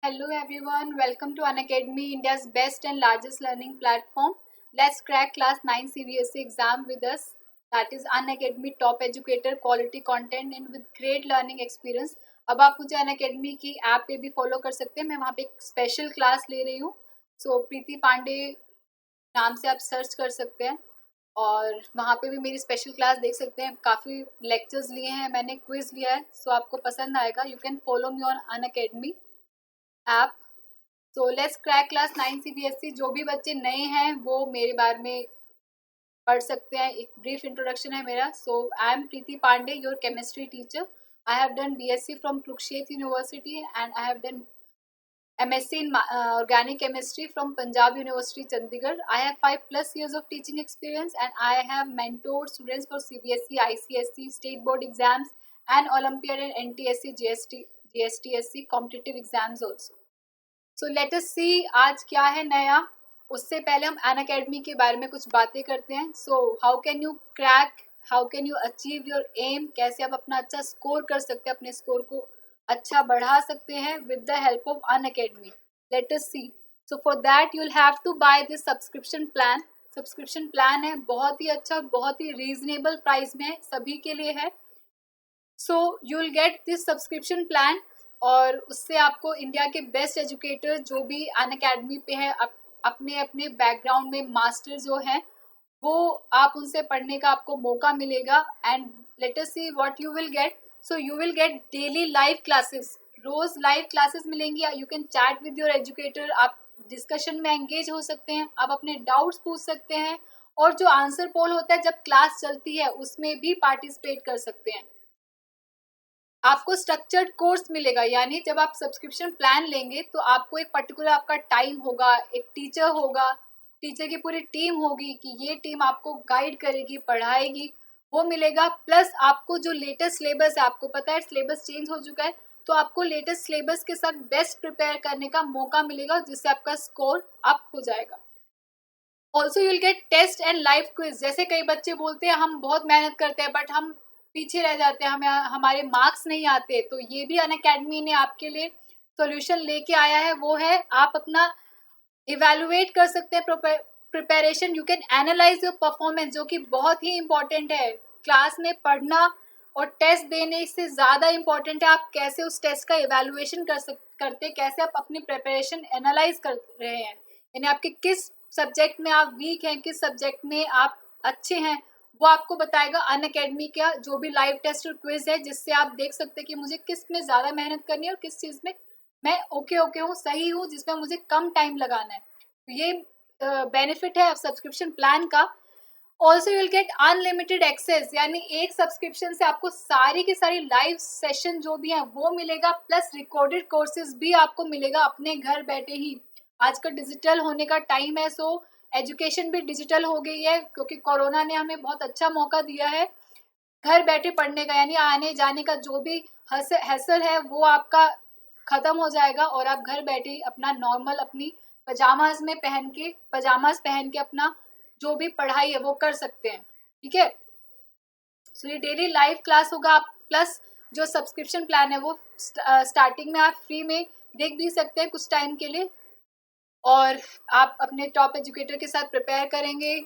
Hello everyone, welcome to Unacademy, India's best and largest learning platform. Let's crack class 9 CBSE exam with us. That is Unacademy top educator, quality content and with great learning experience. अब आप मुझे Unacademy की app पे भी follow कर सकते हैं. मैं वहाँ पे एक स्पेशल क्लास ले रही हूँ. सो प्रीति पांडे नाम से आप सर्च कर सकते हैं और वहाँ पे भी मेरी स्पेशल क्लास देख सकते हैं. काफ़ी लेक्चर्स लिए हैं मैंने, क्विज लिया है. सो आपको पसंद आएगा. You can follow me on Unacademy app. So let's crack class 9 CBSE. जो भी बच्चे नए हैं वो मेरे बारे में पढ़ सकते हैं. एक ब्रीफ इंट्रोडक्शन है मेरा. So I am Preeti Pandey, your chemistry teacher. I have done BSc from Kurukshetra university and I have done MSc in organic chemistry from Punjab University Chandigarh. I have 5+ years of teaching experience and I have mentored students for CBSE, ICSE, state board exams and Olympiad and NTSC, GSTSC competitive exams also. So let us see आज क्या है नया. उससे पहले हम Unacademy के बारे में कुछ बातें करते हैं. So how can you crack, how can you achieve your aim, कैसे आप अपना अच्छा स्कोर कर सकते हैं, अपने स्कोर को अच्छा बढ़ा सकते हैं with the help of Unacademy. Let us see. So for that you will have to buy this subscription plan. Subscription plan है बहुत ही अच्छा, बहुत ही रीजनेबल प्राइस में है, सभी के लिए है. सो you will get this subscription plan और उससे आपको इंडिया के बेस्ट एजुकेटर जो भी Unacademy पे है, अपने अपने बैकग्राउंड में मास्टर जो हैं वो आप उनसे पढ़ने का आपको मौका मिलेगा. And let us see what you will get. So you will get daily live classes. रोज लाइव क्लासेस मिलेंगी. You can chat with your educator. आप डिस्कशन में एंगेज हो सकते हैं. आप अपने डाउट्स पूछ सकते हैं और जो आंसर पोल होता है जब क्लास चलती है उसमें भी पार्टिसिपेट कर सकते हैं. आपको स्ट्रक्चर्ड कोर्स मिलेगा, यानी जब आप सब्सक्रिप्शन प्लान लेंगे तो आपको एक पर्टिकुलर आपका टाइम होगा, एक टीचर होगा, टीचर की पूरी टीम होगी कि ये टीम आपको गाइड करेगी, पढ़ाएगी, वो मिलेगा. प्लस आपको जो लेटेस्ट सिलेबस है, आपको पता है सिलेबस चेंज हो चुका है, तो आपको लेटेस्ट सिलेबस के साथ बेस्ट प्रिपेयर करने का मौका मिलेगा जिससे आपका स्कोर अप हो जाएगा. Also you will get test and live quiz. जैसे कई बच्चे बोलते हैं हम बहुत मेहनत करते हैं बट हम पीछे रह जाते हैं, हमें हमारे मार्क्स नहीं आते, तो ये भी Unacademy ने आपके लिए सॉल्यूशन लेके आया है. वो है आप अपना इवेलुएट कर सकते हैं preparation. You can analyse your performance, जो कि बहुत ही इंपॉर्टेंट है. क्लास में पढ़ना और टेस्ट देने से ज़्यादा इंपॉर्टेंट है आप कैसे उस टेस्ट का इवेलुएशन करते, कैसे आप अपनी प्रिपरेशन एनालाइज कर रहे हैं, यानी आपके किस सब्जेक्ट में आप वीक हैं, किस सब्जेक्ट में आप अच्छे हैं, वो आपको बताएगा Unacademy का जो भी लाइव टेस्ट और क्विज है, जिससे आप देख सकते हैं कि मुझे किस में ज़्यादा मेहनत करनी है और किस चीज़ में मैं ओके हूँ, सही हूँ, जिसमें मुझे कम टाइम लगाना है. तो ये बेनिफिट है सब्सक्रिप्शन प्लान का. Also you will get unlimited access, यानी एक सब्सक्रिप्शन से आपको सारी की सारी लाइव सेशन जो भी हैं वो मिलेगा. प्लस रिकॉर्डेड कोर्सेज भी आपको मिलेगा अपने घर बैठे ही. आजकल डिजिटल होने का टाइम है, सो एजुकेशन भी डिजिटल हो गई है क्योंकि कोरोना ने हमें बहुत अच्छा मौका दिया है घर बैठे पढ़ने का, यानी आने जाने का जो भी हैसल है वो आपका ख़त्म हो जाएगा और आप घर बैठे ही अपना नॉर्मल अपनी पजामाज पहन के अपना जो भी पढ़ाई है वो कर सकते हैं. ठीक है. सो ये डेली लाइव क्लास होगा. आप प्लस जो सब्सक्रिप्शन प्लान है वो स्टार्टिंग में आप फ्री में देख भी सकते हैं कुछ टाइम के लिए और आप अपने टॉप एजुकेटर के साथ प्रिपेयर करेंगे.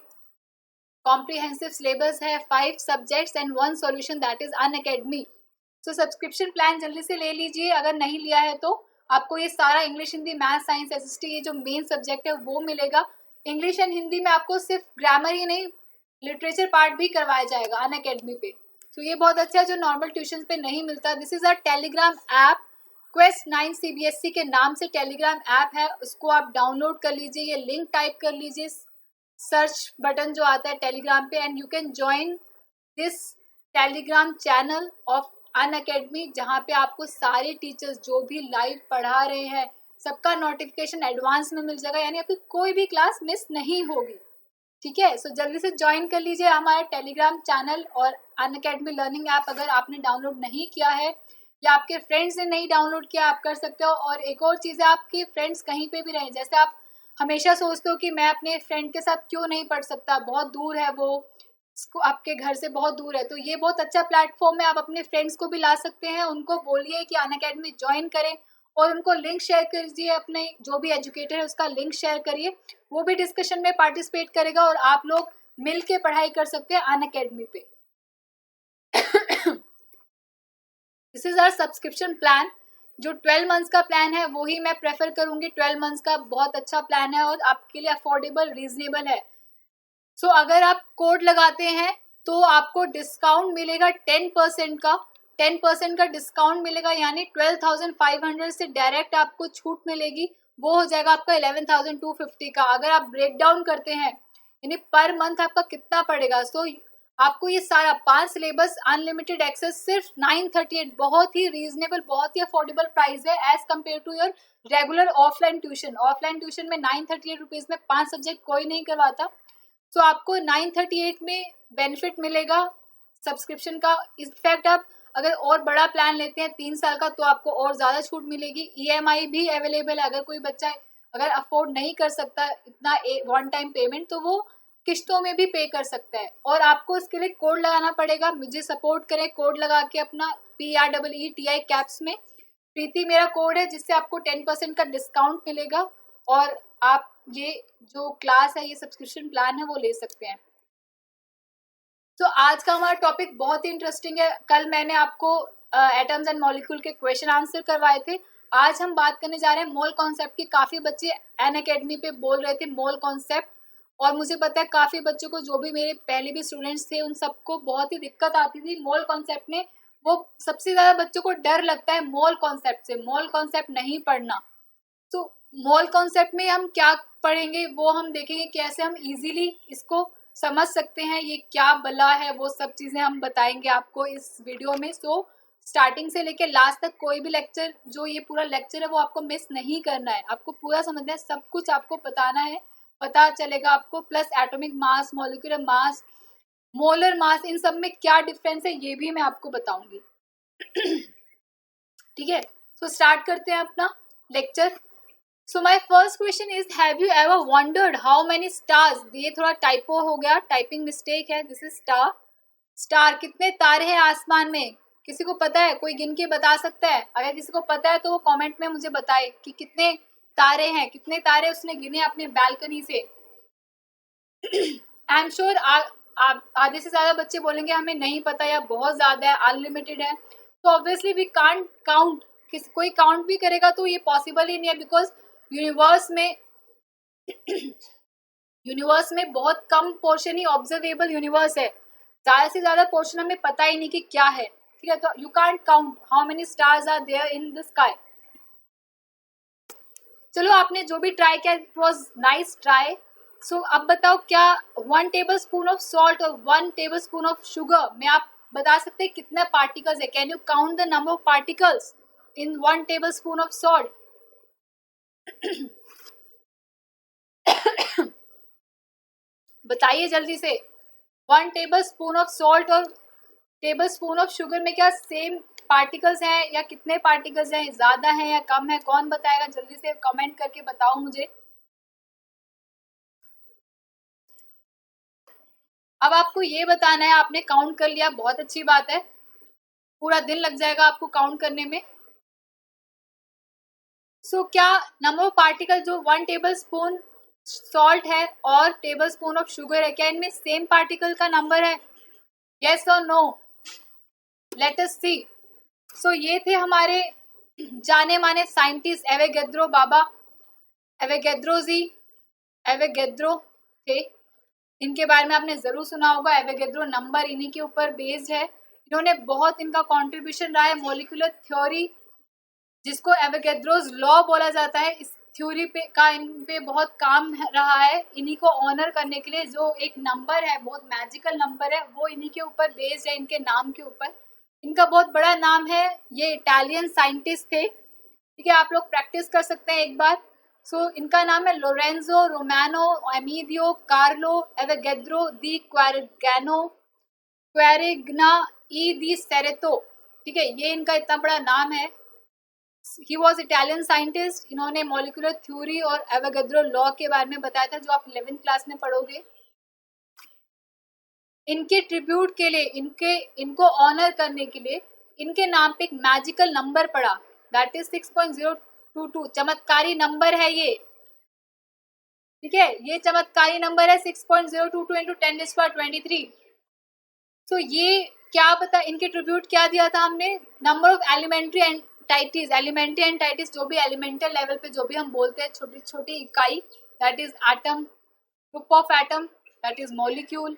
कॉम्प्रिहेंसिव सिलेबस है, 5 subjects and 1 solution, that is Unacademy. So subscription plan जल्दी से ले लीजिए. अगर नहीं लिया है तो आपको ये सारा English, Hindi, math, science, SST ये जो मेन सब्जेक्ट है वो मिलेगा. इंग्लिश एंड हिंदी में आपको सिर्फ ग्रामर ही नहीं, लिटरेचर पार्ट भी करवाया जाएगा Unacademy पे. तो ये बहुत अच्छा है जो नॉर्मल ट्यूशन पे नहीं मिलता. This is a Telegram app. Quest 9 CBSE के नाम से टेलीग्राम ऐप है, उसको आप डाउनलोड कर लीजिए. ये लिंक टाइप कर लीजिए, सर्च बटन जो आता है टेलीग्राम पे, and you can join this Telegram channel of Unacademy, जहाँ पे आपको सारे टीचर्स जो भी लाइव पढ़ा रहे हैं सबका नोटिफिकेशन एडवांस में मिल जाएगा, यानी आपकी कोई भी क्लास मिस नहीं होगी. ठीक है. सो जल्दी से ज्वाइन कर लीजिए हमारा टेलीग्राम चैनल और Unacademy लर्निंग ऐप. अगर आपने डाउनलोड नहीं किया है या आपके फ्रेंड्स ने नहीं डाउनलोड किया, आप कर सकते हो. और एक और चीज़ है, आपके फ्रेंड्स कहीं पे भी रहें, जैसे आप हमेशा सोचते हो कि मैं अपने फ्रेंड के साथ क्यों नहीं पढ़ सकता, बहुत दूर है वो, आपके घर से बहुत दूर है, तो ये बहुत अच्छा प्लेटफॉर्म है. आप अपने फ्रेंड्स को भी ला सकते हैं, उनको बोलिए कि Unacademy ज्वाइन करें और उनको लिंक शेयर कीजिए, अपने जो भी एजुकेटर है उसका लिंक शेयर करिए, वो भी डिस्कशन में पार्टिसिपेट करेगा और आप लोग मिल के पढ़ाई कर सकते हैं अनअकैडमी पे। This is our subscription plan. जो 12 मंथ्स का प्लान है वो ही मैं प्रेफर करूंगी। 12 मंथ्स का बहुत अच्छा प्लान है और आपके लिए अफोर्डेबल, रीजनेबल है। सो अगर आप कोड लगाते हैं तो आपको डिस्काउंट मिलेगा 10% का। 10% का डिस्काउंट मिलेगा, यानी 12,500 से डायरेक्ट आपको छूट मिलेगी, वो हो जाएगा आपका 11,250 का। अगर आप ब्रेक डाउन करते हैं यानी पर मंथ आपका कितना पड़ेगा, सो आपको ये सारा 5 सिलेबस अनलिमिटेड एक्सेस सिर्फ 938, बहुत ही रीजनेबल, बहुत ही अफोर्डेबल प्राइस है as compare to your regular offline tuition. Offline tuition में 938 रुपीज में 5 सब्जेक्ट कोई नहीं करवाता। सो आपको 938 में बेनिफिट मिलेगा सब्सक्रिप्शन का। इनफैक्ट आप अगर और बड़ा प्लान लेते हैं 3 साल का तो आपको और ज़्यादा छूट मिलेगी। EMI भी अवेलेबल है, अगर कोई बच्चा अगर अफोर्ड नहीं कर सकता इतना वन टाइम पेमेंट तो वो किस्तों में भी पे कर सकता है। और आपको इसके लिए कोड लगाना पड़ेगा, मुझे सपोर्ट करें, कोड लगा के अपना PREETI कैप्स में प्रीति मेरा कोड है, जिससे आपको 10% का डिस्काउंट मिलेगा और आप ये जो क्लास है, ये सब्सक्रिप्शन प्लान है, वो ले सकते हैं। तो आज का हमारा टॉपिक बहुत ही इंटरेस्टिंग है। कल मैंने आपको एटम्स एंड मॉलिक्यूल के क्वेश्चन आंसर करवाए थे। आज हम बात करने जा रहे हैं मोल कॉन्सेप्ट की। काफ़ी बच्चे अनअकैडमी पे बोल रहे थे मोल कॉन्सेप्ट, और मुझे पता है काफ़ी बच्चों को, जो भी मेरे पहले भी स्टूडेंट्स थे, उन सबको बहुत ही दिक्कत आती थी मोल कॉन्सेप्ट में। वो सबसे ज़्यादा बच्चों को डर लगता है मोल कॉन्सेप्ट से, मोल कॉन्सेप्ट नहीं पढ़ना। तो मोल कॉन्सेप्ट में हम क्या पढ़ेंगे वो हम देखेंगे, कैसे हम इजीली इसको समझ सकते हैं, ये क्या बला है, वो सब चीज़ें हम बताएंगे आपको इस वीडियो में। सो स्टार्टिंग से लेके लास्ट तक कोई भी लेक्चर, जो ये पूरा लेक्चर है वो आपको मिस नहीं करना है, आपको पूरा समझना है, सब कुछ आपको बताना है, पता चलेगा आपको। Plus atomic mass, molecular mass, molar mass, इन सब में क्या डिफरेंस है ये भी मैं आपको बताऊंगी। ठीक है, सो स्टार्ट करते हैं अपना lecture. So my first question is, have you ever wondered how many stars? ये थोड़ा टाइपो हो गया, टाइपिंग मिस्टेक है। This is star. स्टार, कितने तारे हैं आसमान में? किसी को पता है? कोई गिन के बता सकता है? अगर किसी को पता है तो वो कमेंट में मुझे बताए कि कितने तारे हैं, कितने तारे उसने गिने अपने बालकनी से। आई एम श्योर आधे से ज्यादा बच्चे बोलेंगे हमें नहीं पता या बहुत ज्यादा है, अनलिमिटेड है। तो ऑब्वियसली वी कांट काउंट। कोई काउंट भी करेगा तो ये पॉसिबल ही नहीं है, बिकॉज यूनिवर्स में बहुत कम पोर्शन ही ऑब्जर्वेबल यूनिवर्स है, ज्यादा से ज्यादा पोर्शन हमें पता ही नहीं कि क्या है। ठीक है, तो you can't count how many stars are there in the sky. चलो, आपने जो भी ट्राई किया it was nice try. So अब बताओ, क्या 1 टेबल स्पून ऑफ सॉल्ट और 1 टेबल स्पून ऑफ शुगर में आप बता सकते हैं कितने पार्टिकल्स है? Can you count the number of particles in 1 table spoon of salt? बताइए जल्दी से। 1 टेबल स्पून ऑफ सॉल्ट और टेबल स्पून ऑफ शुगर में क्या सेम पार्टिकल्स हैं या कितने पार्टिकल्स हैं, ज्यादा है या कम है? कौन बताएगा? जल्दी से कमेंट करके बताओ मुझे। अब आपको ये बताना है, आपने काउंट कर लिया, बहुत अच्छी बात है, पूरा दिन लग जाएगा आपको काउंट करने में। सो क्या नंबर ऑफ पार्टिकल जो 1 टेबल स्पून सॉल्ट है और टेबल स्पून ऑफ शुगर है, क्या इनमें सेम पार्टिकल का नंबर है? यस और नो? Late us see. सो ये थे हमारे जाने माने साइंटिस्ट एवोगैड्रो बाबा, एवोगैड्रो जी, एवोगैड्रो थे। इनके बारे में आपने जरूर सुना होगा। एवोगैड्रो नंबर इन्हीं के ऊपर बेस्ड है। इन्होंने बहुत, इनका कंट्रीब्यूशन रहा है मॉलिक्यूलर थ्योरी, जिसको एवोगैड्रोज लॉ बोला जाता है। इस थ्योरी पे का इन पे बहुत काम रहा है। इन्हीं को ऑनर करने के लिए जो एक नंबर है, बहुत मैजिकल नंबर है, वो इन्हीं के ऊपर बेस्ड है, इनके नाम के ऊपर। इनका बहुत बड़ा नाम है, ये इटालियन साइंटिस्ट थे। ठीक है, आप लोग प्रैक्टिस कर सकते हैं एक बार। सो इनका नाम है Lorenzo Romano Amedeo Carlo Avogadro di Quaregna e di Cerreto. ठीक है, ये इनका इतना बड़ा नाम है। He was Italian scientist. इन्होंने मॉलिक्यूलर थ्योरी और एवोगैड्रो लॉ के बारे में बताया था, जो आप 11th क्लास में पढ़ोगे। इनके ट्रिब्यूट के लिए, इनको ऑनर करने के लिए इनके नाम पे एक मैजिकल नंबर पड़ा। That is 6.022। चमत्कारी नंबर है ये, ठीक है, ये चमत्कारी नंबर है 6.022 इंटू 10⁻23। तो ये क्या पता इनके ट्रिब्यूट क्या दिया था हमने, number of elementary entities, elementary entities जो भी एलिमेंटल लेवल पे जो भी हम बोलते हैं छोटी छोटी इकाई, that is atom, group of atom, that is molecule,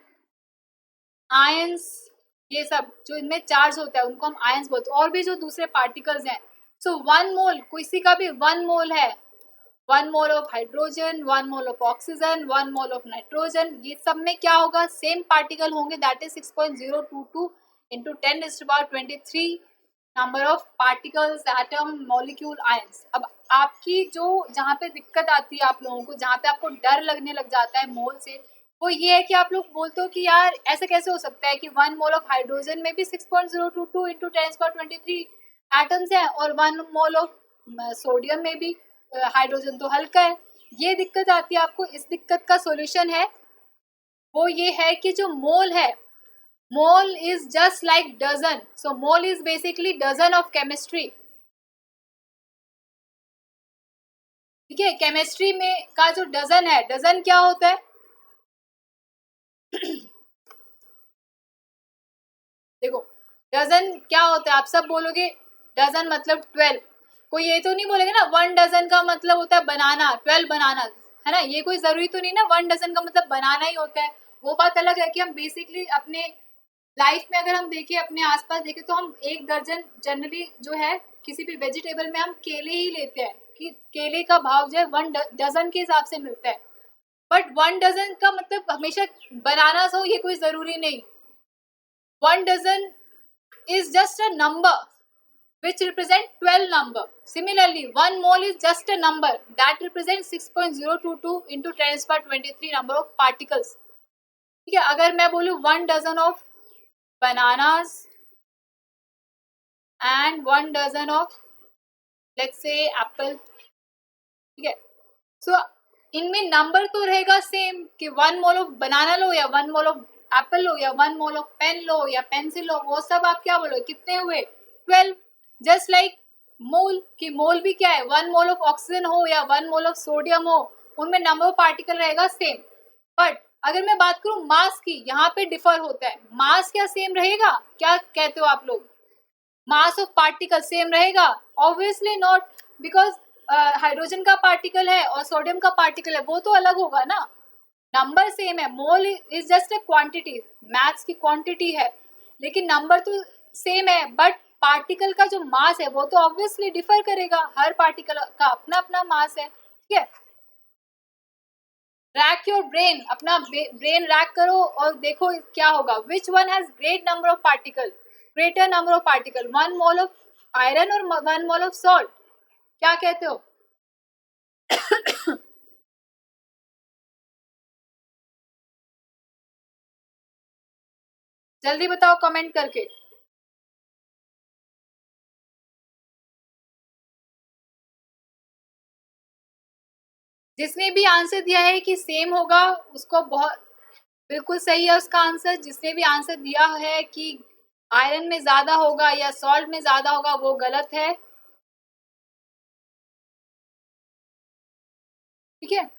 ions, ये सब जो इनमें चार्ज होता है उनको हम आयंस बोलते हैं, और भी जो दूसरे पार्टिकल्स हैं। सो 1 मोल, किसी का भी 1 मोल है, 1 mole of hydrogen, 1 mole of oxygen, 1 mole of nitrogen, ये सब में क्या होगा, सेम पार्टिकल होंगे, that is 6.022 into 10⁻23 number of particles, atom, molecule, ions. अब आपकी जो जहाँ पे दिक्कत आती है आप लोगों को, जहाँ पे आपको डर लगने लग जाता है मोल से, वो ये है कि आप लोग बोलते हो कि यार ऐसे कैसे हो सकता है कि 1 मोल ऑफ हाइड्रोजन में भी 6.022 इंटू 10⁻23 एटम्स हैं, और 1 मोल ऑफ सोडियम में भी, हाइड्रोजन तो हल्का है। ये दिक्कत आती है आपको। इस दिक्कत का सॉल्यूशन है वो ये है कि जो मोल है, mole is just like dozen, so mole is basically dozen of chemistry, ठीक है। केमिस्ट्री में का जो डजन है, डजन क्या होता है देखो, डजन क्या होता है, आप सब बोलोगे डजन मतलब 12, कोई ये तो नहीं बोलेगा ना 1 डजन का मतलब होता है बनाना, 12 बनाना, है ना, ये कोई जरूरी तो नहीं ना 1 डजन का मतलब बनाना ही होता है। वो बात अलग है कि हम बेसिकली अपने लाइफ में अगर हम देखें, अपने आसपास देखें, तो हम 1 दर्जन जनरली जो है किसी भी वेजिटेबल में हम केले ही लेते हैं कि केले का भाव जो है 1 डजन के हिसाब से मिलता है, बट 1 डजन का मतलब हमेशा बनाना हो ये कोई जरूरी नहीं। 1 dozen is just a number which represent 12 number. Similarly, 1 mole is just a number that represents 6.022 into 10⁻23 number of particles. ठीक है, अगर मैं बोलूँ 1 dozen of bananas and 1 dozen of let's say apple, ठीक है, सो इनमें नंबर तो रहेगा सेम कि 1 मोल ऑफ बनाना लो या 1 मोल ऑफ एप्पल लो या 1 मोल ऑफ पेन लो या पेंसिल लो, वो सब आप क्या बोलोगे, कितने हुए 12। जस्ट लाइक मोल, कि मोल भी क्या है, 1 मोल ऑफ ऑक्सीजन हो या 1 मोल ऑफ सोडियम हो, उनमें नंबर ऑफ पार्टिकल रहेगा सेम। बट अगर मैं बात करूं मास की, यहाँ पे डिफर होता है। मास क्या सेम रहेगा, क्या कहते हो आप लोग, मास ऑफ पार्टिकल सेम रहेगा? ऑब्वियसली नॉट, बिकॉज हाइड्रोजन का पार्टिकल है और सोडियम का पार्टिकल है, वो तो अलग होगा ना। नंबर सेम है, mole is just a quantity, maths की क्वांटिटी है, लेकिन नंबर तो सेम है, बट पार्टिकल का जो मास है वो तो ऑब्वियसली डिफर करेगा, हर पार्टिकल का अपना अपना मास है, ठीक है। रैक योर ब्रेन, अपना ब्रेन रैक करो और देखो क्या होगा, which one has great number of particle, greater number of particle, 1 mole of iron और 1 मोल ऑफ सॉल्ट, क्या कहते हो? जल्दी बताओ कमेंट करके। जिसने भी आंसर दिया है कि सेम होगा उसको बहुत बिल्कुल सही है उसका आंसर। जिसने भी आंसर दिया है कि आयरन में ज्यादा होगा या सॉल्ट में ज्यादा होगा वो गलत है, ठीक है।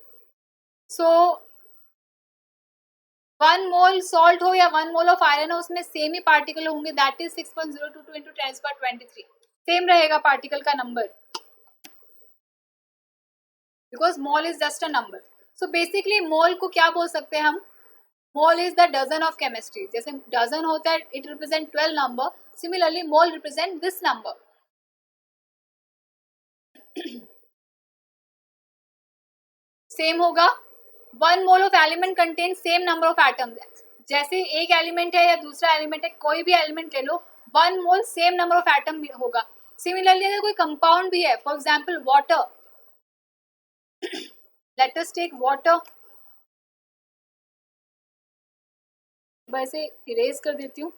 सो 1 मोल सॉल्ट हो या 1 मोल ऑफ आयरन हो, उसमें सेम ही पार्टिकल होंगे, दैट इज 6.022 इंटू 10⁻23, सेम रहेगा पार्टिकल का number, because mole is just a number. So basically mole को क्या बोल सकते हैं हम, mole is the dozen of chemistry. जैसे डजन होता है इट रिप्रेजेंट 12 नंबर, similarly mole represent this number. Same होगा, 1 mole of element contain same number of atoms. जैसे एक एलिमेंट है या दूसरा एलिमेंट है, कोई भी एलिमेंट ले लो, 1 mole same number of atom होगा। सिमिलरली अगर कोई कंपाउंड भी है, for example water, let us take water, वैसे इरेज कर देती हूँ।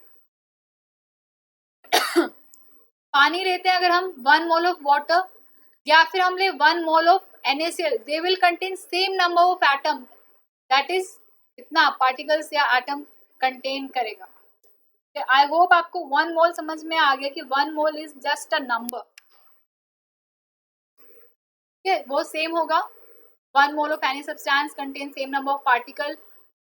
पानी लेते हैं अगर हम 1 मोल ऑफ वाटर, या फिर हम ले 1 mole of NaCl, they will contain same number of atom, that is इतना पार्टिकल्स या एटम कंटेन करेगा। आई होप आपको 1 मोल समझ में आ गया कि 1 mole is just a number. ठीक है, वो सेम होगा. 1 mole of any substance contains same number of particle.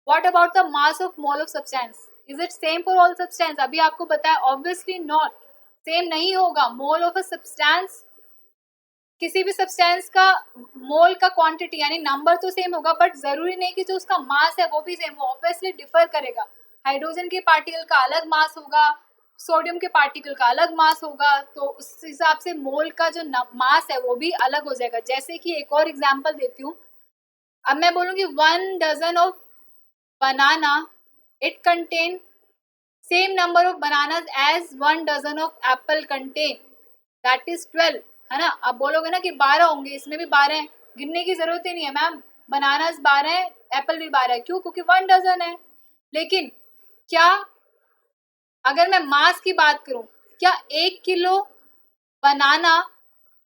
What about the mass of mole of substance? Is it same for all substance? अभी आपको बताया obviously not. सेम नहीं होगा. Mole of a substance, किसी भी substance का मोल का quantity यानी नंबर तो सेम होगा, बट जरूरी नहीं कि जो उसका मास है वो भी सेम हो. ऑब्वियसली डिफर करेगा. हाइड्रोजन के पार्टिकल का अलग मास होगा, सोडियम के पार्टिकल का अलग मास होगा, तो उस हिसाब से मोल का जो मास है वो भी अलग हो जाएगा. जैसे कि एक और एग्जांपल देती हूँ. अब मैं बोलूंगी 1 dozen of banana, it contain same number of bananas as 1 dozen of apple contain, that is 12, है ना. अब बोलोगे ना कि 12 होंगे, इसमें भी 12 हैं, गिनने की जरूरत ही नहीं है मैम. बनानास 12 है, एप्पल भी 12 है. क्यों? क्योंकि 1 डजन है. लेकिन क्या अगर मैं मास की बात करूं, क्या 1 किलो बनाना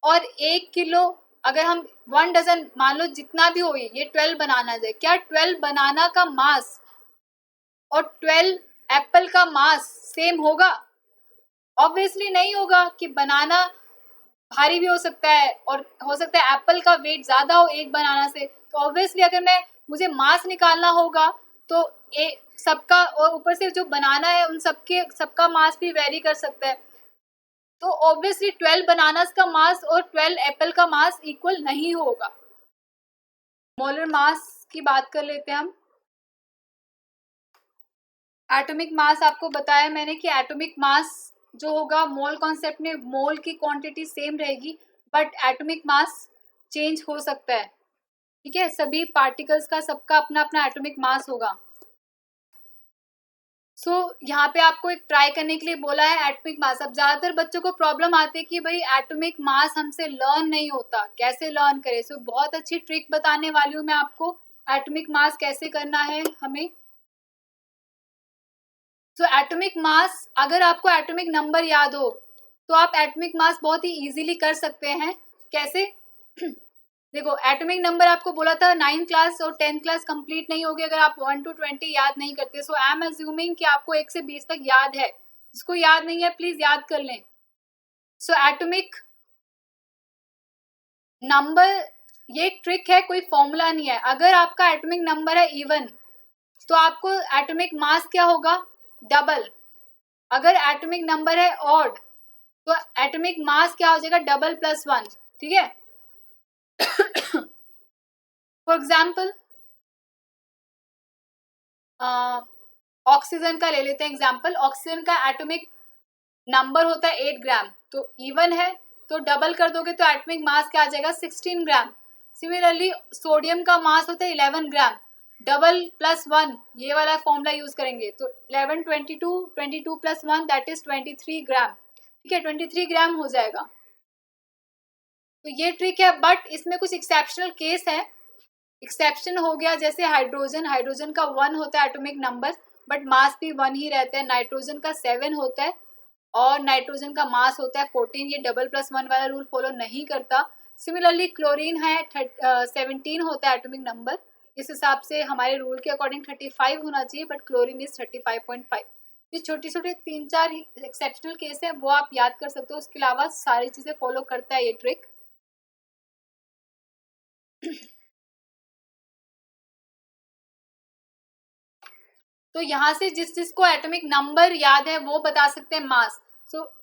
और 1 किलो, अगर हम 1 डजन मान लो जितना भी हो, ये 12 बनाना है, क्या 12 बनाना का मास और 12 एप्पल का मास सेम होगा? ऑब्वियसली नहीं होगा. कि बनाना भारी भी हो सकता है और हो सकता है एप्पल का वेट ज्यादा हो एक बनाना से. तो ऑब्वियसली अगर मुझे मास निकालना होगा तो सबका, और ऊपर से जो बनाना है उन सबका मास भी वेरी कर सकता है. तो ऑब्वियसली 12 बनानास का मास और 12 एप्पल का मास इक्वल नहीं होगा. मोलर मास की बात कर लेते हैं हम. एटॉमिक मास आपको बताया मैंने कि एटॉमिक मास जो होगा मोल कॉन्सेप्ट में मोल की क्वांटिटी सेम रहेगी, बट एटॉमिक मास चेंज हो सकता है. ठीक है, सभी पार्टिकल्स का सबका अपना अपना एटॉमिक मास होगा. यहाँ पे आपको एक ट्राई करने के लिए बोला है एटॉमिक मास. अब ज्यादातर बच्चों को प्रॉब्लम आती है कि भाई एटॉमिक मास हमसे लर्न नहीं होता, कैसे लर्न करें. बहुत अच्छी ट्रिक बताने वाली हूँ मैं आपको एटॉमिक मास कैसे करना है हमें. एटॉमिक मास, अगर आपको एटॉमिक नंबर याद हो तो आप एटॉमिक मास बहुत ही इजीली कर सकते हैं. कैसे? देखो, एटॉमिक नंबर आपको बोला था 9th क्लास और 10th क्लास कंप्लीट नहीं होगी अगर आप 1 to 20 याद नहीं करते. आई एम अज्यूमिंग कि आपको 1 से 20 तक याद है. जिसको याद नहीं है प्लीज याद कर लें. एटॉमिक नंबर, ये ट्रिक है, कोई फॉर्मूला नहीं है. अगर आपका एटॉमिक नंबर है इवन तो आपको एटॉमिक मास क्या होगा? डबल. अगर एटॉमिक नंबर है ऑड तो एटॉमिक मास क्या हो जाएगा? Double plus 1. ठीक है. फॉर एग्जाम्पल ऑक्सीजन का ले लेते हैं एग्जाम्पल. ऑक्सीजन का एटॉमिक नंबर होता है 8 ग्राम, तो इवन है तो डबल कर दोगे तो एटॉमिक मास क्या आ जाएगा? 16 ग्राम. सिमिलरली सोडियम का मास होता है 11 ग्राम, डबल प्लस 1, ये वाला फॉर्मूला यूज करेंगे तो 11 22 प्लस 1 दैट इज 23 ग्राम. ठीक है, 23 ग्राम हो जाएगा. तो ये ट्रिक है, बट इसमें कुछ एक्सेप्शनल केस है. एक्सेप्शन हो गया जैसे हाइड्रोजन का 1 होता है एटॉमिक नंबर, बट मास भी 1 ही रहता है. नाइट्रोजन का 7 होता है और नाइट्रोजन का मास होता है 14. ये डबल प्लस 1 वाला रूल फॉलो नहीं करता. सिमिलरली क्लोरीन है 17 होता है एटॉमिक नंबर. इस हिसाब से हमारे रूल के अकॉर्डिंग 35 होना चाहिए, बट क्लोरीन इज 35.5. ये छोटे छोटे 3-4 एक्सेप्शनल केस है, वो आप याद कर सकते हो. उसके अलावा सारी चीजें फॉलो करता है ये ट्रिक. तो यहाँ से जिसको एटॉमिक नंबर याद है वो बता सकते हैं मास.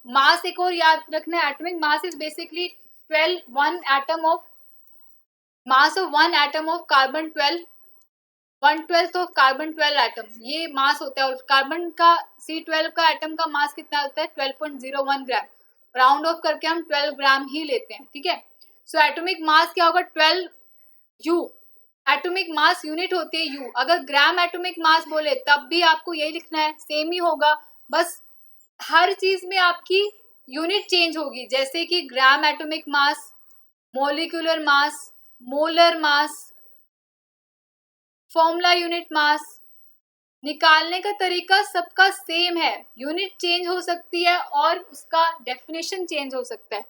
मास एक और याद रखना है. Atomic mass is basically 1 atom of mass of 1 atom of carbon 12, 1/12 of carbon 12 atom, ये मास होता है. और कार्बन का C12 का एटम का मास कितना होता है? 12.01 ग्राम. राउंड ऑफ करके हम 12 ग्राम ही लेते हैं. ठीक है. एटॉमिक मास क्या होगा? 12 U. एटॉमिक मास यूनिट होती है U. अगर ग्राम एटॉमिक मास बोले तब भी आपको यही लिखना है, सेम ही होगा. बस हर चीज में आपकी यूनिट चेंज होगी. जैसे कि gram atomic mass, molecular mass, molar मास, फॉर्मूला यूनिट मास, निकालने का तरीका सबका सेम है. यूनिट चेंज हो सकती है और उसका डेफिनेशन चेंज हो सकता है.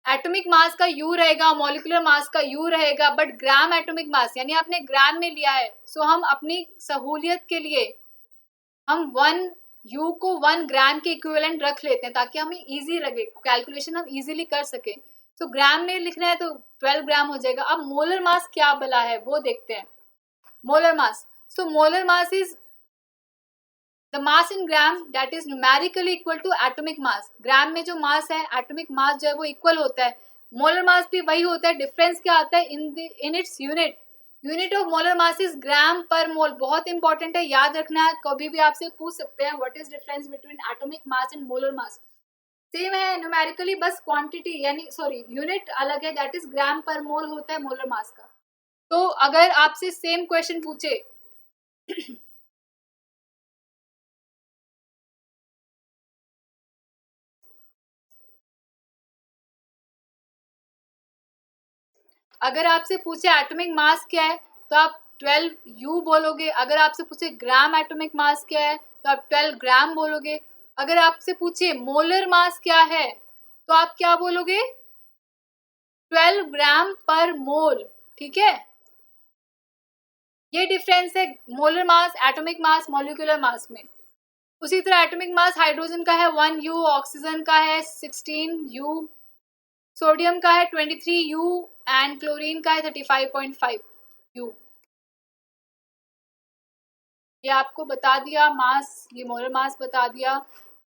एटॉमिक मास का U रहेगा, मॉलिक्यूलर मास का U रहेगा, बट ग्राम एटॉमिक मास यानी आपने ग्राम में लिया है. हम अपनी सहूलियत के लिए हम 1 U को 1 ग्राम के इक्विवेलेंट रख लेते हैं ताकि हमें इजी लगे, कैलकुलेशन हम इजीली कर सके. तो ग्राम में लिखना है तो 12 ग्राम हो जाएगा। अब मोलर मास क्या भला है वो देखते हैं। Molar mass, so molar mass is the mass in gram that is numerically equal to atomic mass. Gram में जो मास है, एटॉमिक मास जो है वो इक्वल होता है। मोलर मास भी वही होता है, डिफरेंस क्या आता है in its unit. Unit of molar mass is gram per mole. बहुत इंपॉर्टेंट है, याद रखना है, कभी भी आपसे पूछ सकते हैं what is difference between atomic mass and molar mass. Same है न्यूमेरिकली, बस क्वांटिटी यानी सॉरी यूनिट अलग है, दैट इज ग्राम पर मोल होता है मोलर मास का। तो अगर आपसे सेम क्वेश्चन पूछे अगर आपसे पूछे एटॉमिक मास क्या है तो आप 12 यू बोलोगे। अगर आपसे पूछे ग्राम एटॉमिक मास क्या है तो आप 12 ग्राम बोलोगे। अगर आपसे पूछे मोलर मास क्या है तो आप क्या बोलोगे, 12 ग्राम पर मोल। ठीक है, ये डिफरेंस है molar mass, atomic mass, molecular मास में। उसी तरह एटॉमिक मास हाइड्रोजन का है 1 यू, ऑक्सीजन का है 16 यू, सोडियम का है 23 यू एंड क्लोरीन का है 35.5 यू। ये आपको बता दिया मास, ये मोलर मास बता दिया।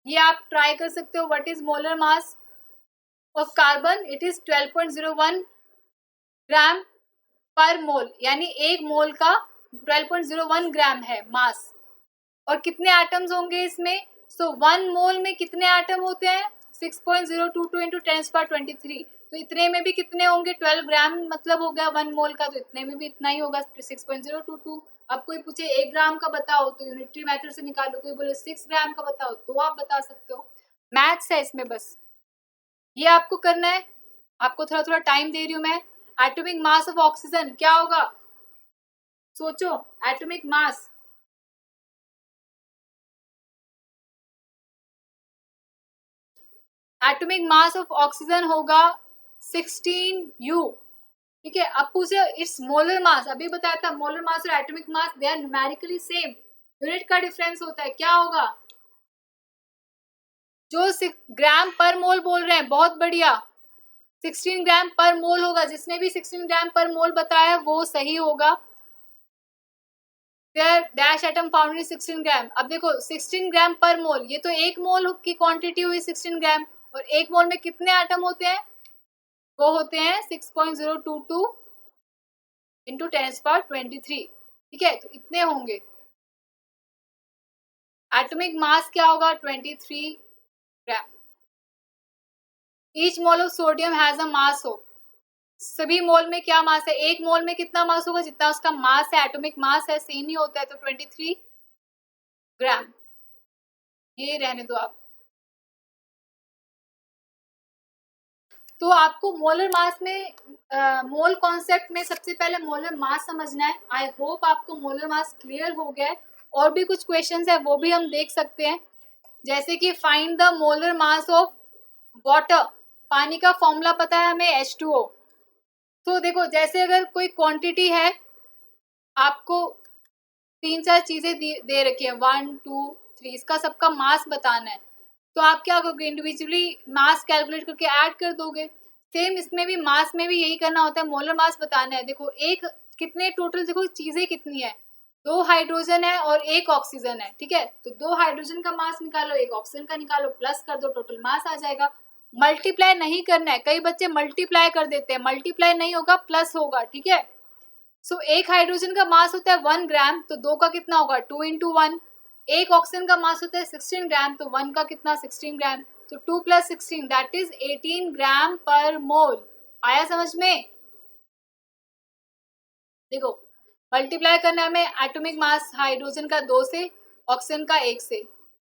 ये आप ट्राई कर सकते हो, what is molar mass of carbon, it is 12.01 gram per मोल, यानी एक मोल का 12.01 ग्राम है मास। और कितने एटम्स होंगे इसमें, सो 1 मोल में कितने एटम होते हैं, 6.022 इंटू 10⁻23। तो इतने में भी कितने होंगे, 12 ग्राम मतलब हो गया 1 मोल का, तो इतने में भी इतना ही होगा 6.022। अब कोई पूछे 1 ग्राम का बताओ तो यूनिटरी मेथड से निकालो, कोई बोले 6 ग्राम का बताओ तो आप बता सकते हो। मैथ्स है इसमें बस, ये आपको करना है। आपको थोड़ा थोड़ा टाइम दे रही हूँ मैं। एटॉमिक मास ऑफ ऑक्सीजन क्या होगा, सोचो। Atomic mass, atomic mass of oxygen होगा 16 यू। ठीक है, अब पूछे इट्स मोलर मास, अभी बताया था मोलर मास और atomic mass they are numerically same, unit का डिफरेंस होता है, क्या होगा, जो 6 ग्राम पर मोल बोल रहे हैं बहुत बढ़िया, 16 ग्राम पर मोल होगा। जिसने भी 16 ग्राम पर मोल बताया वो सही होगा। There dash atom found in 16 gram. अब देखो 16 ग्राम पर मोल, ये तो एक मोल की क्वांटिटी हुई 16 ग्राम, और एक मोल में कितने एटम होते हैं, वो होते हैं 6.022 इंटू 10⁻23। ठीक है, तो इतने होंगे। एटॉमिक मास क्या होगा, 23 gram. Each mole of sodium has a mass of, सभी मोल में क्या मास है, एक मोल में कितना मास होगा, जितना उसका मास है, एटॉमिक मास है सेम ही होता है, तो 23 ग्राम। ये रहने दो आप। तो आपको मोलर मास में मोल कॉन्सेप्ट में सबसे पहले मोलर मास समझना है। आई होप आपको मोलर मास क्लियर हो गया है। और भी कुछ क्वेश्चंस है वो भी हम देख सकते हैं, जैसे कि find the molar mass of water. पानी का फॉर्मूला पता है हमें H2O। तो देखो जैसे अगर कोई क्वांटिटी है, आपको 3-4 चीजें दे रखी है, 1 2 3, इसका सबका मास बताना है। तो आप क्या करोगे, इंडिविजुअली मास कैलकुलेट करके ऐड कर दोगे। सेम इसमें भी मास में भी यही करना होता है, मोलर मास बताना है। देखो एक कितने टोटल, देखो चीजें कितनी है, 2 हाइड्रोजन है और 1 ऑक्सीजन है। ठीक है, तो 2 हाइड्रोजन का मास निकालो, 1 ऑक्सीजन का निकालो, प्लस कर दो, टोटल मास आ जाएगा। मल्टीप्लाई नहीं करना है, कई बच्चे मल्टीप्लाई कर देते हैं, मल्टीप्लाई नहीं होगा, प्लस होगा। ठीक है, सो एक हाइड्रोजन का मास होता है 1 ग्राम, तो 2 का कितना होगा 2 इंटू 1। एक ऑक्सीजन का मास होता है 16 ग्राम, तो 1 का कितना 16 ग्राम, तो 2 plus 16 that is 18 gram per मोल। आया समझ में, देखो मल्टीप्लाई करना है हमें, एटॉमिक मास हाइड्रोजन का 2 से, ऑक्सीजन का 1 से,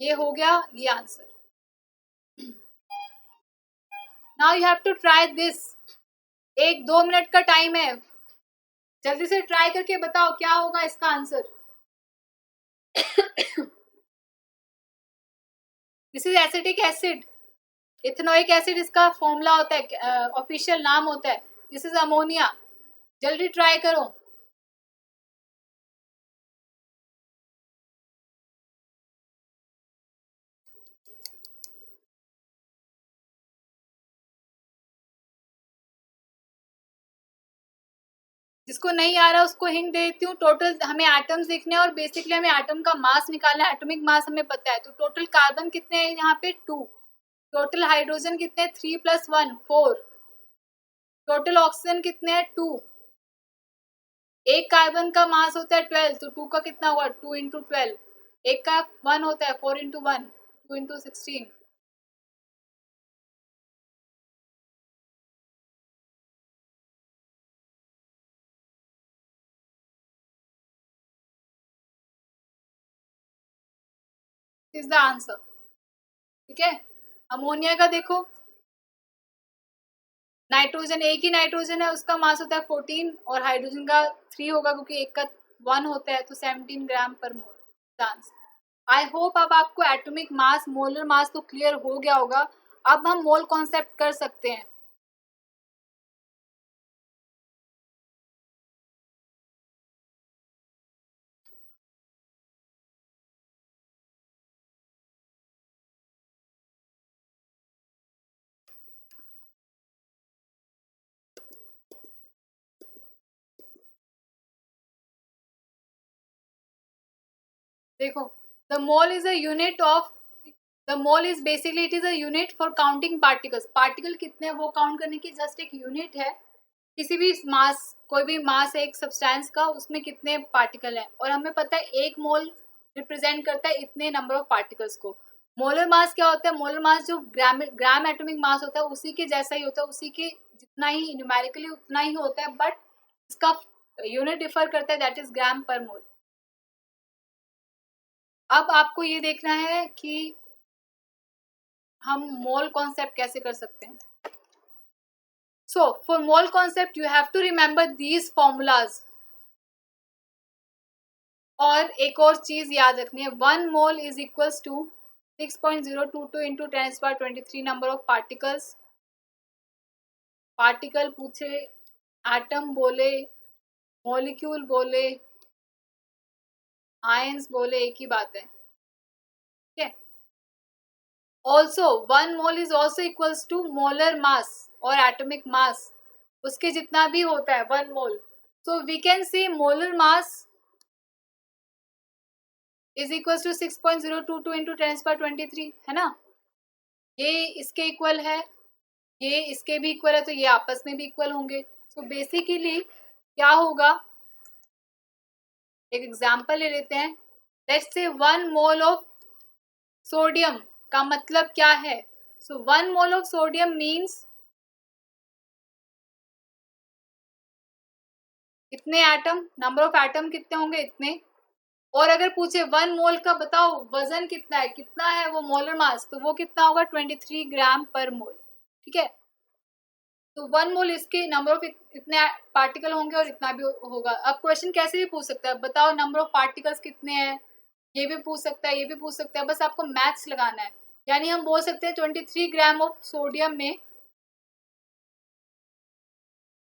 ये हो गया ये answer. Now you have to try this, 1-2 minute का टाइम है, जल्दी से ट्राई करके बताओ क्या होगा इसका answer. This is acetic acid, ethanoic acid इसका फॉर्मूला होता है, ऑफिशियल नाम होता है। दिस इज अमोनिया, जल्दी ट्राई करो। जिसको नहीं आ रहा उसको हिंट दे देती हूँ। टोटल हमें एटम्स देखने हैं और बेसिकली हमें एटम का मास निकालना है, एटॉमिक मास हमें पता है। तो टोटल कार्बन कितने हैं यहाँ पे 2, टोटल हाइड्रोजन कितने 3 + 1 4, टोटल ऑक्सीजन कितने हैं 2, एक कार्बन का मास होता है 12, तो 2 का कितना होगा 2 × 12, एक का 1 होता है 4 × 1 2 × 16, इज द आंसर। ठीक है, अमोनिया का देखो, नाइट्रोजन एक ही नाइट्रोजन है, उसका मास होता है 14 और हाइड्रोजन का 3 होगा क्योंकि एक का 1 होता है, तो 17 ग्राम per mole answer. I hope अब आपको एटॉमिक मास मोलर मास तो क्लियर हो गया होगा। अब हम मोल कॉन्सेप्ट कर सकते हैं। देखो, the mole is a unit of, the mole is basically it is a unit for counting particles. Particle कितने हैं वो काउंट करने की जस्ट एक यूनिट है। किसी भी मास, कोई भी मास है एक सब्सटेंस का, उसमें कितने पार्टिकल हैं, और हमें पता है एक मोल रिप्रेजेंट करता है इतने नंबर ऑफ पार्टिकल्स को। मोलर मास क्या होता है? मोलर मास जो ग्राम एटॉमिक मास होता है उसी के जैसा ही होता है, उसी के जितना ही न्यूमेरिकली उतना ही होता है, बट इसका यूनिट डिफर करता है, दैट इज ग्राम पर मोल। अब आपको ये देखना है कि हम मोल कॉन्सेप्ट कैसे कर सकते हैं। So for mole concept you have to remember these formulas. और एक और चीज याद रखनी है, 1 mole is equals to 6.022 into 10⁻23 number of particles. Particle पूछे, एटम बोले, मॉलिक्यूल बोले, आयंस बोले, एक ही बात है। ठीक है, also 1 mole is also equals to molar mass और एटॉमिक मास, उसके जितना भी होता है 1 mole. So we can say molar mass is equals to 6.022 into 10⁻23, है ना। ये इसके इक्वल है, ये इसके भी इक्वल है, तो ये आपस में भी इक्वल होंगे। सो बेसिकली क्या होगा, एक एग्जांपल ले लेते हैं। Let's say 1 mole of sodium का मतलब क्या है। सो 1 मोल ऑफ सोडियम मीन्स इतने एटम, नंबर ऑफ एटम कितने होंगे इतने। और अगर पूछे 1 मोल का बताओ वजन कितना है, कितना है वो मोलर मास, तो वो कितना होगा 23 ग्राम पर मोल। ठीक है, तो 1 मोल इसके नंबर ऑफ इतने पार्टिकल होंगे और इतना भी होगा। अब क्वेश्चन कैसे भी पूछ सकता है, बताओ नंबर ऑफ पार्टिकल्स कितने हैं, ये भी पूछ सकता है, ये भी पूछ सकता है, बस आपको मैथ्स लगाना है। यानी हम बोल सकते हैं 23 ग्राम ऑफ सोडियम में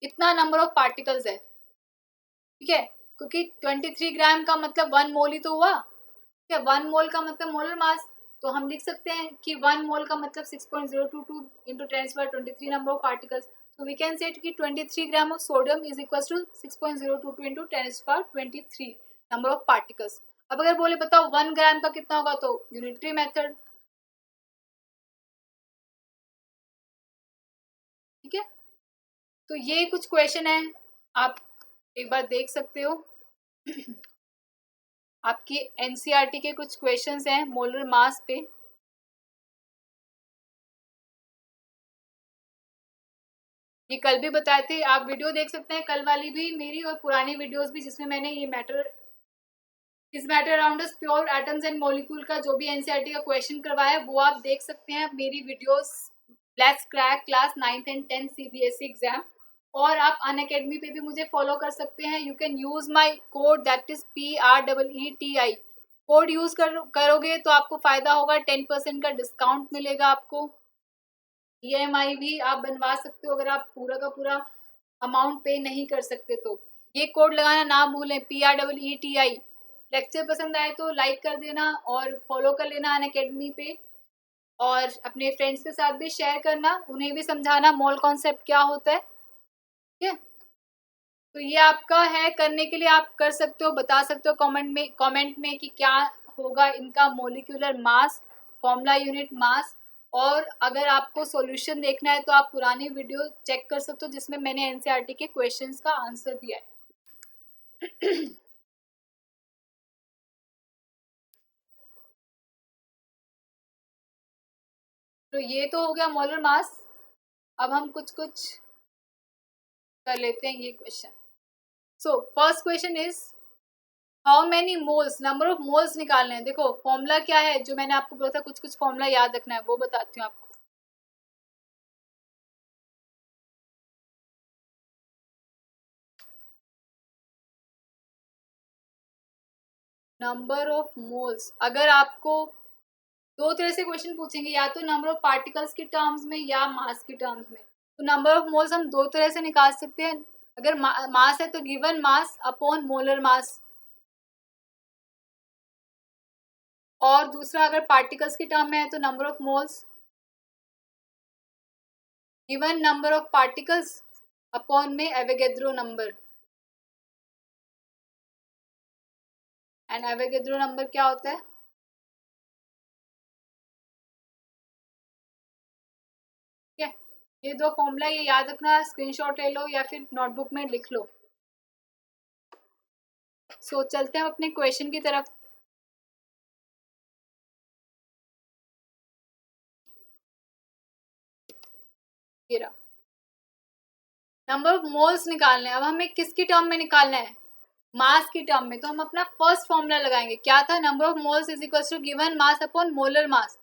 इतना नंबर ऑफ पार्टिकल्स है। ठीक है, क्योंकि 23 ग्राम का मतलब 1 मोल ही तो हुआ। ठीक है, 1 मोल का मतलब मोलर मास, तो हम लिख सकते हैं कि 1 मोल का मतलब 6.022 into 10⁻23 number of particles. So we can say कि 23 ग्राम of sodium is equals to 6.022 into 10⁻23 number of particles। अब अगर बोले बताओ 1 ग्राम का कितना होगा, तो यूनिटरी मेथड। ठीक है, तो ये कुछ क्वेश्चन है, आप एक बार देख सकते हो। आपकी एनसीईआरटी के कुछ क्वेश्चंस हैं मोलर मास पे। ये कल भी बताए थे, आप वीडियो देख सकते हैं कल वाली भी मेरी और पुरानी वीडियोस भी, जिसमें मैंने ये मैटर इस matter around us pure atoms and molecule का जो भी एनसीईआरटी का क्वेश्चन करवाया है वो आप देख सकते हैं मेरी videos. Let's crack class 9th and 10th CBSE exam. और आप अनअकैडमी पे भी मुझे फॉलो कर सकते हैं। You can use my code that is PREETI। Code use करोगे तो आपको फायदा होगा, 10% का डिस्काउंट मिलेगा आपको। EMI भी आप बनवा सकते हो अगर आप पूरा का पूरा अमाउंट पे नहीं कर सकते तो। ये कोड लगाना ना भूलें, PREETI। लेक्चर पसंद आए तो लाइक कर देना और फॉलो कर लेना अनअकैडमी पे, और अपने फ्रेंड्स के साथ भी शेयर करना, उन्हें भी समझाना मोल कॉन्सेप्ट क्या होता है। ठीक है। तो ये आपका है, करने के लिए आप कर सकते हो, बता सकते हो कमेंट में कि क्या होगा इनका molecular mass, formula unit mass. और अगर आपको सॉल्यूशन देखना है तो आप पुरानी वीडियो चेक कर सकते हो जिसमें मैंने एनसीईआरटी के क्वेश्चंस का आंसर दिया है। तो ये तो हो गया मोलर मास। अब हम कुछ कुछ कर लेते हैं ये question. So first question is how many moles, number of moles निकालने हैं। देखो फॉर्मूला क्या है, जो मैंने आपको बोला था कुछ कुछ फॉर्मूला याद रखना है, वो बताती हूँ आपको। नंबर ऑफ मोल्स, अगर आपको दो तरह से क्वेश्चन पूछेंगे, या तो नंबर ऑफ पार्टिकल्स के टर्म्स में या मास के टर्म्स में। तो नंबर ऑफ मोल्स हम दो तरह से निकाल सकते हैं। अगर मास है तो given mass upon molar mass, और दूसरा अगर पार्टिकल्स के टर्म में है तो number of moles given number of particles upon में Avogadro number. And Avogadro number क्या होता है? ठीक है, ये दो फॉर्मूला ये याद रखना, स्क्रीनशॉट ले लो या फिर नोटबुक में लिख लो। सो चलते हैं अपने क्वेश्चन की तरफ। ये रहा, नंबर ऑफ मोल्स निकालने हैं। अब हमें किसकी टर्म में निकालना है? मास की टर्म में। तो हम अपना फर्स्ट फॉर्मूला लगाएंगे, क्या था? Number of moles is equal to given mass upon molar mass.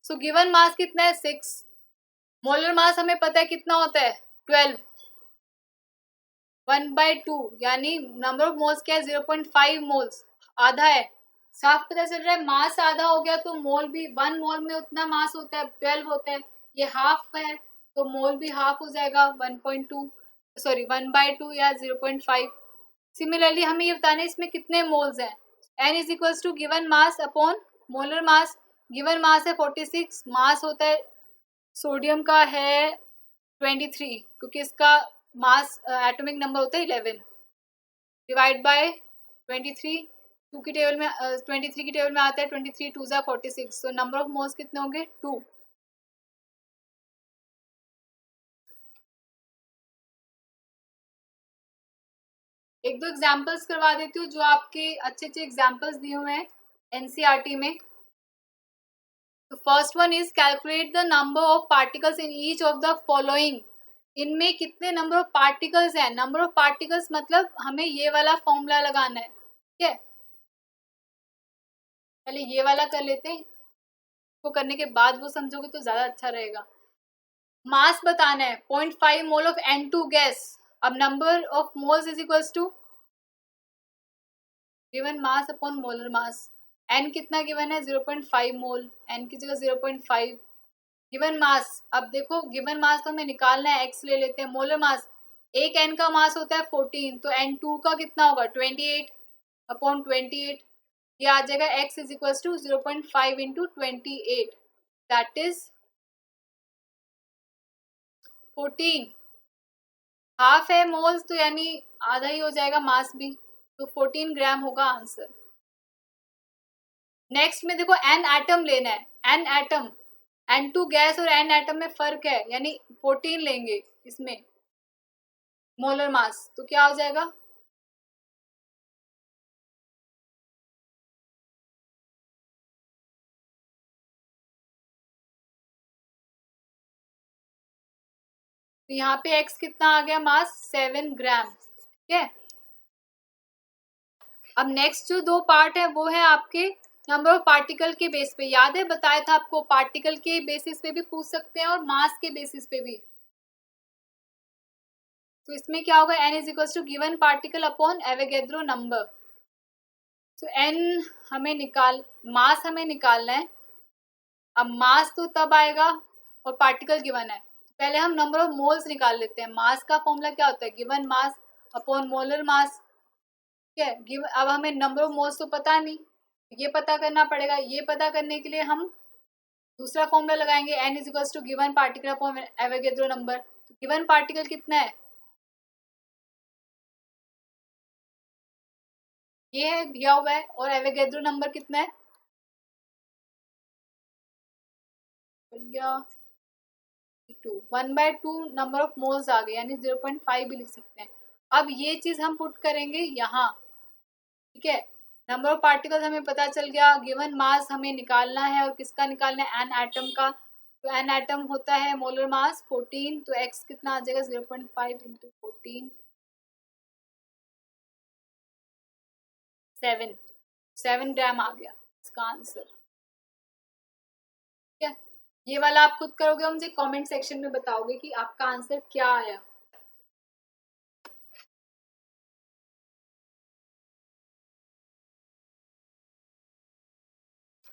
So given mass कितना है? 6। मोलर मास हमें पता है कितना होता है? 12। 1/2 यानी नंबर ऑफ मोल्स क्या है? 0.5 मोल्स, आधा है। साफ पता चल रहा है, मास आधा हो गया तो मोल भी, 1 मोल में उतना मास होता है 12 होता है। ये हाफ है तो मोल भी हाफ हो जाएगा, 1.2 सॉरी 1/2 या 0.5। सिमिलरली हमें ये बताना है इसमें कितने मोल्स हैं। n is equals to given mass upon molar mass. Given mass है 46, मास होता है सोडियम का है 23, क्योंकि इसका मास एटॉमिक नंबर होता है 11, डिवाइड बाय 23। 2 की टेबल में 23 की टेबल में आता है 23 2 जा 46। तो नंबर ऑफ मोल्स कितने होंगे? 2। एक दो एग्जांपल्स करवा देती हूँ जो आपके अच्छे अच्छे एग्जांपल्स दिए हुए हैं एनसीईआरटी में। तो first one is calculate the number of particles in each of the following. इनमें कितने नंबर ऑफ पार्टिकल्स हैं? नंबर ऑफ पार्टिकल्स मतलब हमें ये वाला फॉर्मूला लगाना है। ठीक है, पहले ये वाला कर लेते हैं, वो करने के बाद वो समझोगे तो ज्यादा अच्छा रहेगा। मास बताना है 0.5 मोल ऑफ N2 गैस। अब number of moles is equals to given mass upon molar mass. n कितना गिवन है? 0.5 मोल, n की जगह 0.5। गिवन मास, अब देखो गिवन मास तो हमें निकालना है, x ले लेते हैं। मोलर मास, एक n का मास होता है 14, तो N2 का कितना होगा? 28 अपॉन 28। ये आ जाएगा x is equal to 0.5 into 28, that is 14। Half है मोल्स तो यानी आधा ही हो जाएगा मास भी, तो 14 ग्राम होगा आंसर। नेक्स्ट में देखो एन एटम लेना है, एन एटम। N2 गैस और एन एटम में फर्क है, यानी 14 लेंगे इसमें मोलर मास, तो क्या हो जाएगा? तो यहाँ पे x कितना आ गया? मास 7 ग्राम। ठीक है, अब नेक्स्ट जो दो पार्ट है वो है आपके नंबर ऑफ पार्टिकल के बेस पे। याद है बताया था आपको, पार्टिकल के बेसिस पे भी पूछ सकते हैं और मास के बेसिस पे भी। तो इसमें क्या होगा? n is equal to given particle upon Avogadro number. तो n हमें मास हमें निकालना है। अब मास तो तब आएगा और पार्टिकल गिवन है, पहले हम नंबर ऑफ मोल्स निकाल लेते हैं। मास का फॉर्मूला क्या होता है? गिवन मास अपॉन मोलर मास। ठीक है, अब हमें नंबर ऑफ मोल्स तो पता नहीं, ये पता करना पड़ेगा। ये पता करने के लिए हम दूसरा फॉर्मूला लगाएंगे, n is equal to given particle upon Avogadro number. Given particle कितना है? ये है दिया हुआ है, और एवोगैड्रो नंबर कितना है, या 1/2 नंबर ऑफ मोल्स आ गए, यानी 0.5 भी लिख सकते हैं। अब ये चीज हम पुट करेंगे यहाँ, ठीक है। नंबर ऑफ पार्टिकल्स हमें पता चल गया, गिवन मास हमें निकालना है, और किसका निकालना है, एन एटम का। तो एन एटम होता है मोलर मास 14, तो एक्स कितना आ जाएगा 0.5 इंटू 14, 7 ग्राम आ गया इसका आंसर, ठीक है। ये वाला आप खुद करोगे, मुझे कमेंट सेक्शन में बताओगे कि आपका आंसर क्या आया।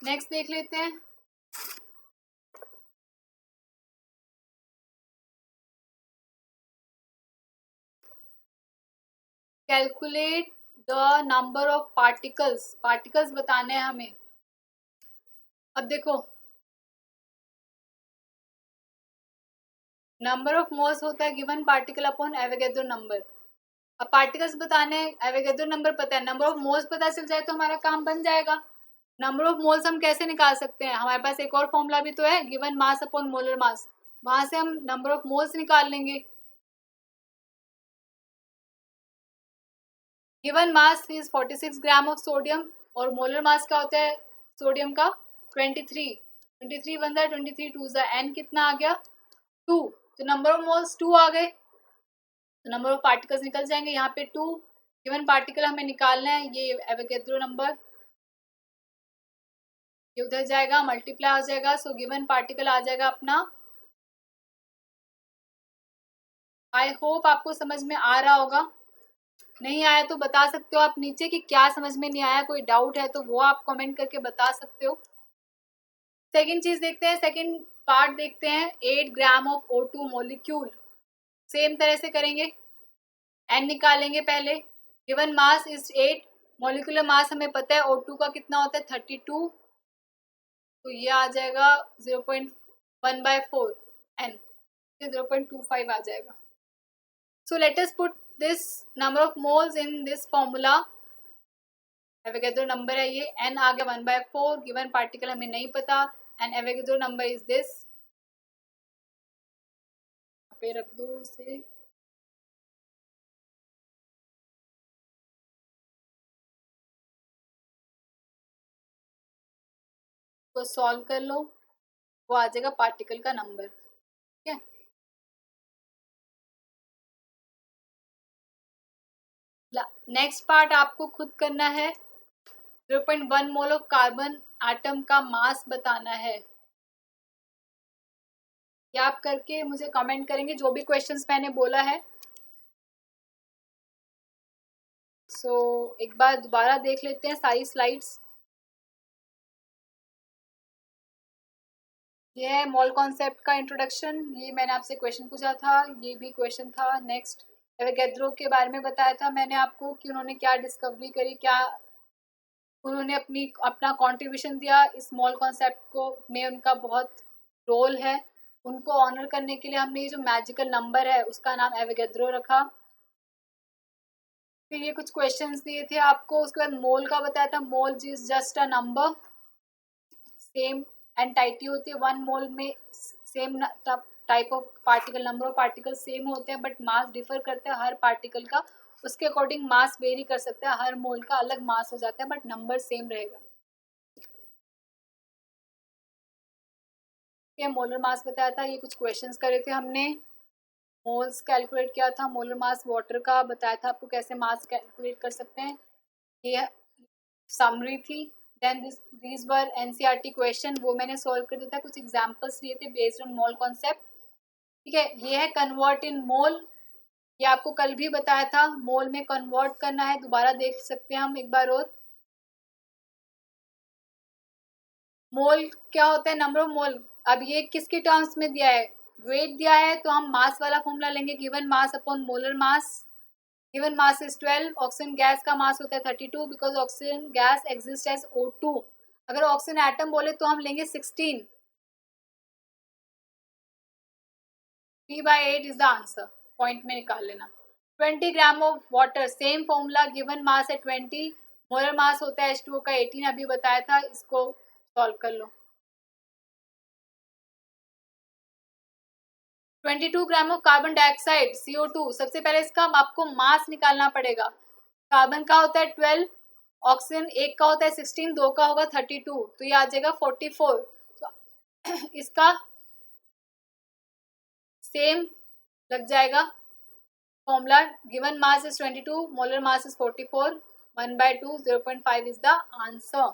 नेक्स्ट देख लेते हैं। Calculate the number of particles, particles बताने हैं हमें। अब देखो, नंबर ऑफ मोल्स होता है given particle upon Avogadro number. अब पार्टिकल्स बताने हैं, एवोगैड्रो नंबर पता है, नंबर ऑफ मोल्स पता चल जाए तो हमारा काम बन जाएगा। नंबर ऑफ मोल्स हम कैसे निकाल सकते हैं, हमारे पास एक और फॉर्मूला भी तो है, गिवन मास अपॉन मोलर मास, वहां से हम नंबर ऑफ मोल्स निकाल लेंगे। Given mass is 46 gram of sodium, और मोलर मास क्या होता है सोडियम का, 23। 23 बन जाए, 23 टू जा एन कितना आ गया 2, तो नंबर ऑफ मोल्स 2 आ गए, तो नंबर ऑफ पार्टिकल्स निकल जाएंगे यहाँ पे 2। गिवन पार्टिकल हमें निकालना है, ये एवोगैड्रो नंबर, ये उधर जाएगा मल्टीप्लाई हो जाएगा, सो गिवन पार्टिकल आ जाएगा अपना। आई होप आपको समझ में आ रहा होगा, नहीं आया तो बता सकते हो आप नीचे कि क्या समझ में नहीं आया, कोई डाउट है तो वो आप कमेंट करके बता सकते हो। सेकंड चीज देखते हैं, सेकंड पार्ट देखते हैं, 8 gram of O2 molecule. Same तरह से करेंगे, एन निकालेंगे पहले, given mass is 8, molecular mass हमें पता है O2 का कितना होता है 32, तो ये आ जाएगा 0.1/4 एन, 0.25 आ जाएगा। सो let us put this number of moles in this formula. Avogadro number है ये, एन आ गया 1/4, गिवन पार्टिकल हमें नहीं पता, and Avogadro number is this, पे रख दो इसे। तो सॉल्व कर लो, वो आ जाएगा पार्टिकल का नंबर, ठीक है। नेक्स्ट पार्ट आपको खुद करना है, 0.1 मोल ऑफ कार्बन एटम का मास बताना है। ये आप करके मुझे कमेंट करेंगे जो भी क्वेश्चंस मैंने बोला है। सो एक बार दोबारा देख लेते हैं सारी स्लाइड्स। ये है मॉल कॉन्सेप्ट का इंट्रोडक्शन, ये मैंने आपसे क्वेश्चन पूछा था, ये भी क्वेश्चन था। नेक्स्ट एवोगैड्रो के बारे में बताया था मैंने आपको कि उन्होंने क्या डिस्कवरी करी, क्या उन्होंने अपना कंट्रीब्यूशन दिया इस मॉल कॉन्सेप्ट को में, उनका बहुत रोल है। उनको ऑनर करने के लिए हमने ये जो मैजिकल नंबर है उसका नाम एवोगैड्रो रखा। फिर ये कुछ क्वेश्चंस दिए थे आपको, उसके बाद मोल का बताया था, मोल is just a number, same entity होती है, 1 मोल में same type of particle, number of particle same होते हैं, बट मास डिफर करता है हर पार्टिकल का, उसके अकॉर्डिंग मास वेरी कर सकता है, हर मोल का अलग मास हो जाता है बट नंबर सेम रहेगा। ये मोलर मास बताया था, ये कुछ क्वेश्चंस करे थे हमने, मोल्स कैलकुलेट किया था, मोलर मास वाटर का बताया था आपको कैसे मास कैलकुलेट कर सकते हैं, ये समरी थी। Then this were NCERT question, वो मैंने सॉल्व कर दिया था, कुछ एग्जांपल्स लिए थे बेस्ड ऑन मोल कॉन्सेप्ट, ठीक है। ये है कन्वर्ट इन मोल, ये आपको कल भी बताया था, मोल में कन्वर्ट करना है, दोबारा देख सकते हैं हम एक बार और। मोल क्या होता है, नंबर ऑफ मोल। अब ये किसके टर्म्स में दिया है, वेट दिया है, तो हम मास वाला फॉर्मूला लेंगे, given mass upon molar mass. Given mass is 12, oxygen gas का मास होता है 32, because oxygen gas exist as O2। अगर ऑक्सीजन एटम बोले तो हम लेंगे 16, 3/8 इज द आंसर, पॉइंट में निकाल लेना। 20 gram of water, same formula, given mass है 20, मोलर मास होता है H2O का 18, अभी बताया था, इसको सॉल्व कर लो। 22 gram of carbon dioxide CO2, सबसे पहले इसका आपको मास निकालना पड़ेगा। कार्बन का होता है 12, ऑक्सीजन एक का होता है 16, दो का होगा 32, तो ये आ जाएगा 44। तो इसका सेम लग जाएगा formula. Given mass is 22, molar mass is 44, 1/2, 0.5 is the answer.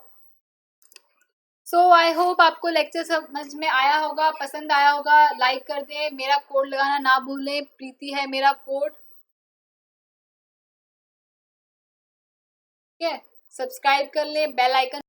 So I hope आपको लेक्चर समझ में आया होगा, पसंद आया होगा। लाइक कर दें, मेरा कोड लगाना ना भूलें, प्रीति है मेरा कोड, ठीक है। सब्सक्राइब कर लें, बेल आइकन